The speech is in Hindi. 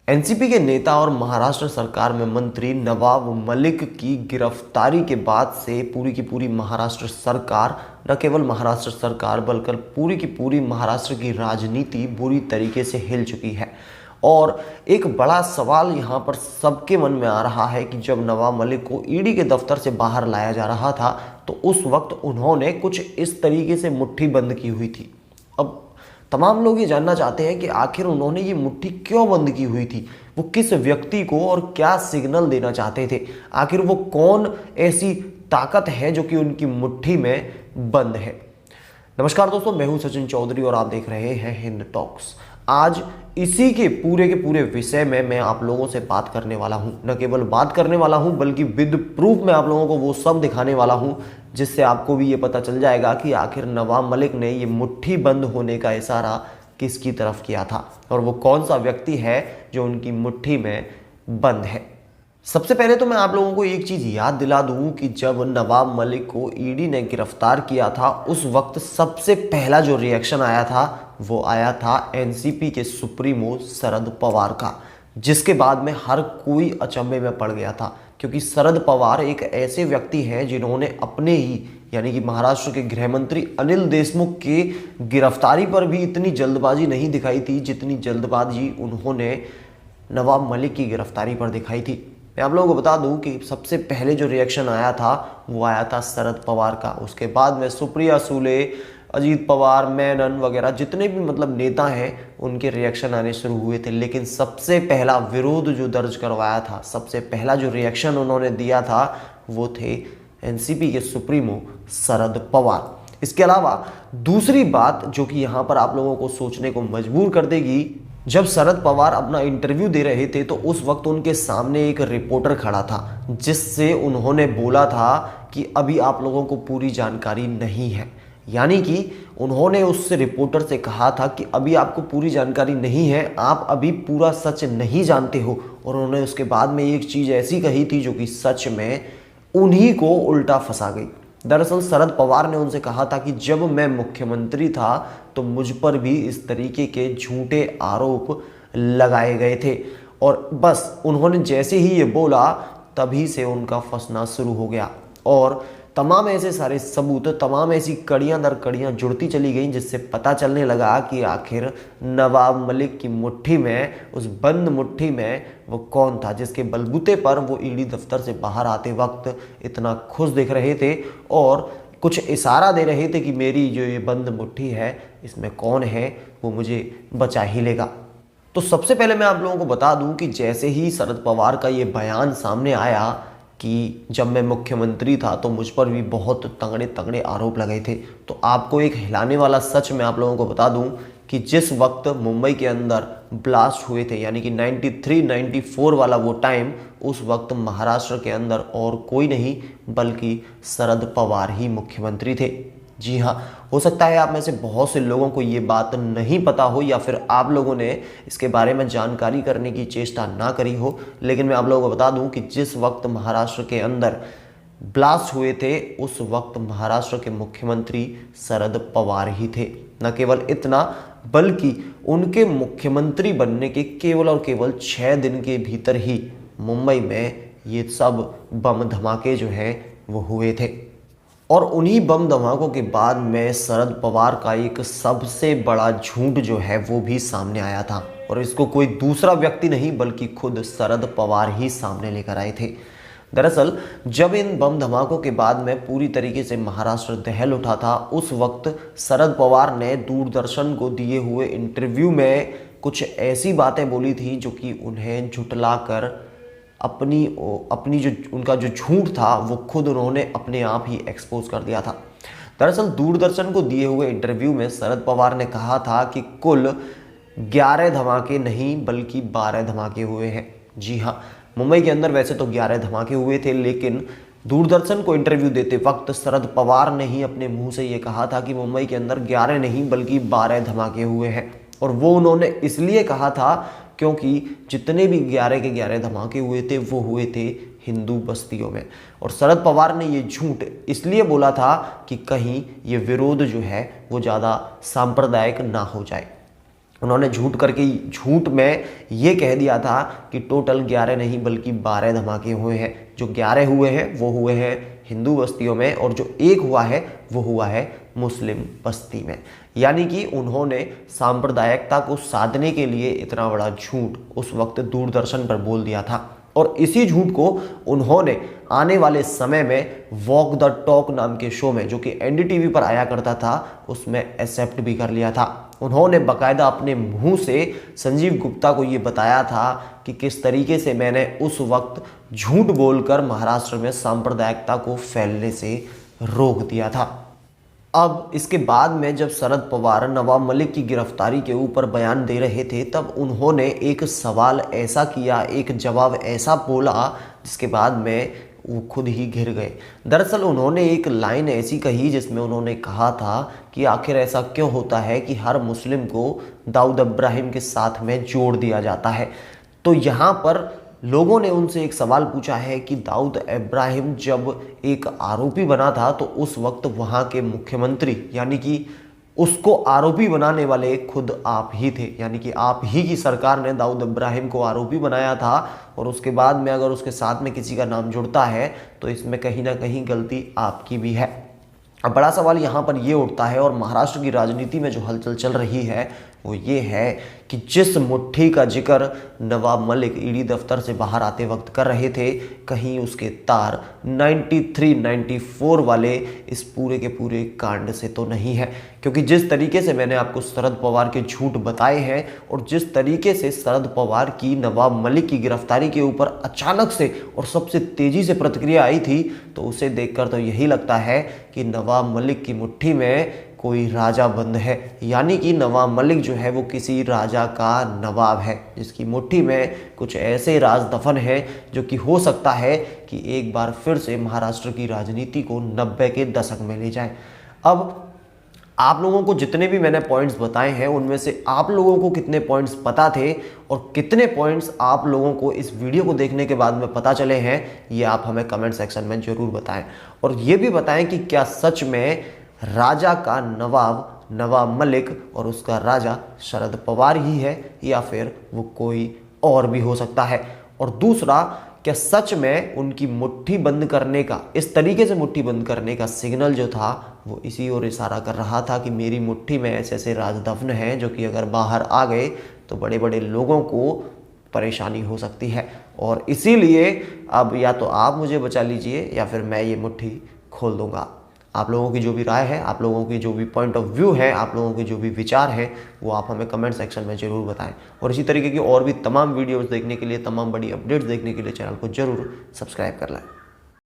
एनसीपी के नेता और महाराष्ट्र सरकार में मंत्री नवाब मलिक की गिरफ्तारी के बाद से पूरी की पूरी महाराष्ट्र सरकार, न केवल महाराष्ट्र सरकार बल्कि पूरी की पूरी महाराष्ट्र की राजनीति बुरी तरीके से हिल चुकी है। और एक बड़ा सवाल यहाँ पर सबके मन में आ रहा है कि जब नवाब मलिक को ईडी के दफ्तर से बाहर लाया जा रहा था तो उस वक्त उन्होंने कुछ इस तरीके से मुट्ठी बंद की हुई थी। अब तमाम लोग ये जानना चाहते हैं कि आखिर उन्होंने ये मुट्ठी क्यों बंद की हुई थी, वो किस व्यक्ति को और क्या सिग्नल देना चाहते थे, आखिर वो कौन ऐसी ताकत है जो कि उनकी मुट्ठी में बंद है। नमस्कार दोस्तों, मैं हूं सचिन चौधरी और आप देख रहे हैं हिंद टॉक्स। आज इसी के पूरे विषय में मैं आप लोगों से बात करने वाला हूं। न केवल बात करने वाला हूं बल्कि विद प्रूफ मैं आप लोगों को वो सब दिखाने वाला हूं जिससे आपको भी ये पता चल जाएगा कि आखिर नवाब मलिक ने ये मुट्ठी बंद होने का इशारा किसकी तरफ किया था और वो कौन सा व्यक्ति है जो उनकी मुट्ठी में बंद है। सबसे पहले तो मैं आप लोगों को एक चीज़ याद दिला दूं कि जब नवाब मलिक को ईडी ने गिरफ्तार किया था उस वक्त सबसे पहला जो रिएक्शन आया था वो आया था एनसीपी के सुप्रीमो शरद पवार का, जिसके बाद में हर कोई अचंभे में पड़ गया था क्योंकि शरद पवार एक ऐसे व्यक्ति हैं जिन्होंने अपने ही यानी कि महाराष्ट्र के गृह मंत्री अनिल देशमुख की गिरफ्तारी पर भी इतनी जल्दबाजी नहीं दिखाई थी जितनी जल्दबाजी उन्होंने नवाब मलिक की गिरफ्तारी पर दिखाई थी। मैं आप लोगों को बता दूं कि सबसे पहले जो रिएक्शन आया था वो आया था शरद पवार का, उसके बाद में सुप्रिया सूले, अजीत पवार, मेनन वगैरह जितने भी नेता हैं उनके रिएक्शन आने शुरू हुए थे। लेकिन सबसे पहला विरोध जो दर्ज करवाया था, सबसे पहला जो रिएक्शन उन्होंने दिया था वो थे एनसीपी के सुप्रीमो शरद पवार। इसके अलावा दूसरी बात जो कि यहाँ पर आप लोगों को सोचने को मजबूर कर देगी, जब शरद पवार अपना इंटरव्यू दे रहे थे तो उस वक्त उनके सामने एक रिपोर्टर खड़ा था जिससे उन्होंने बोला था कि अभी आप लोगों को पूरी जानकारी नहीं है। यानी कि उन्होंने उस रिपोर्टर से कहा था कि अभी आपको पूरी जानकारी नहीं है, आप अभी पूरा सच नहीं जानते हो। और उन्होंने उसके बाद में एक चीज़ ऐसी कही थी जो कि सच में उन्हीं को उल्टा फंसा गई। दरअसल शरद पवार ने उनसे कहा था कि जब मैं मुख्यमंत्री था तो मुझ पर भी इस तरीके के झूठे आरोप लगाए गए थे और बस उन्होंने जैसे ही ये बोला तभी से उनका फंसना शुरू हो गया और तमाम ऐसे सारे सबूत, तमाम ऐसी कड़ियां दर कड़ियां जुड़ती चली गई जिससे पता चलने लगा कि आखिर नवाब मलिक की मुट्ठी में, उस बंद मुट्ठी में वो कौन था जिसके बलबूते पर वो ईडी दफ्तर से बाहर आते वक्त इतना खुश दिख रहे थे और कुछ इशारा दे रहे थे कि मेरी जो ये बंद मुट्ठी है इसमें कौन है वो मुझे बचा ही लेगा। तो सबसे पहले मैं आप लोगों को बता दूं कि जैसे ही शरद पवार का ये बयान सामने आया कि जब मैं मुख्यमंत्री था तो मुझ पर भी बहुत तगड़े तगड़े आरोप लगाए थे, तो आपको एक हिलाने वाला सच मैं आप लोगों को बता दूं कि जिस वक्त मुंबई के अंदर ब्लास्ट हुए थे यानी कि 93-94 वाला वो टाइम, उस वक्त महाराष्ट्र के अंदर और कोई नहीं बल्कि शरद पवार ही मुख्यमंत्री थे। जी हाँ, हो सकता है आप में से बहुत से लोगों को ये बात नहीं पता हो या फिर आप लोगों ने इसके बारे में जानकारी करने की चेष्टा ना करी हो, लेकिन मैं आप लोगों को बता दूं कि जिस वक्त महाराष्ट्र के अंदर ब्लास्ट हुए थे उस वक्त महाराष्ट्र के मुख्यमंत्री शरद पवार ही थे। न केवल इतना बल्कि उनके मुख्यमंत्री बनने के केवल और केवल 6 दिन के भीतर ही मुंबई में ये सब बम धमाके जो हैं वो हुए थे। और उन्हीं बम धमाकों के बाद में शरद पवार का एक सबसे बड़ा झूठ जो है वो भी सामने आया था और इसको कोई दूसरा व्यक्ति नहीं बल्कि खुद शरद पवार ही सामने लेकर आए थे। दरअसल जब इन बम धमाकों के बाद में पूरी तरीके से महाराष्ट्र दहल उठा था उस वक्त शरद पवार ने दूरदर्शन को दिए हुए इंटरव्यू में कुछ ऐसी बातें बोली थी जो कि उन्हें झुठलाकर अपनी जो उनका जो झूठ था वो खुद उन्होंने अपने आप ही एक्सपोज कर दिया था। दरअसल दूरदर्शन को दिए हुए इंटरव्यू में शरद पवार ने कहा था कि कुल 11 धमाके नहीं बल्कि 12 धमाके हुए हैं। जी हाँ, मुंबई के अंदर वैसे तो 11 धमाके हुए थे, लेकिन दूरदर्शन को इंटरव्यू देते वक्त शरद पवार ने ही अपने मुंह से ये कहा था कि मुंबई के अंदर 11 नहीं बल्कि 12 धमाके हुए हैं। और वो उन्होंने इसलिए कहा था क्योंकि जितने भी 11 के 11 धमाके हुए थे वो हुए थे हिंदू बस्तियों में। और शरद पवार ने ये झूठ इसलिए बोला था कि कहीं ये विरोध जो है वो ज़्यादा सांप्रदायिक ना हो जाए। उन्होंने झूठ में ये कह दिया था कि टोटल 11 नहीं बल्कि 12 धमाके हुए हैं। जो 11 हुए हैं वो हुए हैं हिंदू बस्तियों में, और जो एक हुआ है वो हुआ है मुस्लिम बस्ती में। यानी कि उन्होंने सांप्रदायिकता को साधने के लिए इतना बड़ा झूठ उस वक्त दूरदर्शन पर बोल दिया था, और इसी झूठ को उन्होंने आने वाले समय में वॉक द टॉक नाम के शो में, जो कि एनडीटीवी पर आया करता था, उसमें एक्सेप्ट भी कर लिया था। उन्होंने बाकायदा अपने मुंह से संजीव गुप्ता को ये बताया था कि किस तरीके से मैंने उस वक्त झूठ बोलकर महाराष्ट्र में सांप्रदायिकता को फैलने से रोक दिया था। अब इसके बाद में जब शरद पवार नवाब मलिक की गिरफ्तारी के ऊपर बयान दे रहे थे, तब उन्होंने एक सवाल ऐसा किया, एक जवाब ऐसा बोला, जिसके बाद में वो खुद ही घिर गए। दरअसल उन्होंने एक लाइन ऐसी कही जिसमें उन्होंने कहा था कि आखिर ऐसा क्यों होता है कि हर मुस्लिम को दाऊद इब्राहिम के साथ में जोड़ दिया जाता है। तो यहाँ पर लोगों ने उनसे एक सवाल पूछा है कि दाऊद इब्राहिम जब एक आरोपी बना था तो उस वक्त वहाँ के मुख्यमंत्री, यानी कि उसको आरोपी बनाने वाले खुद आप ही थे, यानी कि आप ही की सरकार ने दाऊद इब्राहिम को आरोपी बनाया था, और उसके बाद में अगर उसके साथ में किसी का नाम जुड़ता है तो इसमें कहीं ना कहीं गलती आपकी भी है। अब बड़ा सवाल यहाँ पर ये उठता है, और महाराष्ट्र की राजनीति में जो हलचल चल रही है वो ये है कि जिस मुट्ठी का जिक्र नवाब मलिक ईडी दफ्तर से बाहर आते वक्त कर रहे थे, कहीं उसके तार 93-94 वाले इस पूरे के पूरे कांड से तो नहीं है। क्योंकि जिस तरीके से मैंने आपको शरद पवार के झूठ बताए हैं, और जिस तरीके से शरद पवार की नवाब मलिक की गिरफ्तारी के ऊपर अचानक से और सबसे तेज़ी से प्रतिक्रिया आई थी, तो उसे देखकर तो यही लगता है कि नवाब मलिक की मुट्ठी में कोई राजा बंद है। यानी कि नवाब मलिक जो है वो किसी राजा का नवाब है, जिसकी मुट्ठी में कुछ ऐसे राज दफन हैं जो कि हो सकता है कि एक बार फिर से महाराष्ट्र की राजनीति को 90 के दशक में ले जाए। अब आप लोगों को जितने भी मैंने पॉइंट्स बताए हैं, उनमें से आप लोगों को कितने पॉइंट्स पता थे और कितने पॉइंट्स आप लोगों को इस वीडियो को देखने के बाद में पता चले हैं, ये आप हमें कमेंट सेक्शन में ज़रूर बताएं। और ये भी बताएं कि क्या सच में राजा का नवाब मलिक और उसका राजा शरद पवार ही है, या फिर वो कोई और भी हो सकता है। और दूसरा, क्या सच में उनकी मुट्ठी बंद करने का, इस तरीके से मुट्ठी बंद करने का सिग्नल जो था वो इसी ओर इशारा कर रहा था कि मेरी मुट्ठी में ऐसे ऐसे राजदफन हैं जो कि अगर बाहर आ गए तो बड़े बड़े लोगों को परेशानी हो सकती है, और इसीलिए अब या तो आप मुझे बचा लीजिए या फिर मैं ये मुट्ठी खोल दूंगा। आप लोगों की जो भी राय है, आप लोगों की जो भी पॉइंट ऑफ व्यू है, आप लोगों के जो भी विचार हैं, वो आप हमें कमेंट सेक्शन में ज़रूर बताएं। और इसी तरीके की और भी तमाम वीडियोस देखने के लिए, तमाम बड़ी अपडेट्स देखने के लिए चैनल को ज़रूर सब्सक्राइब कर लें।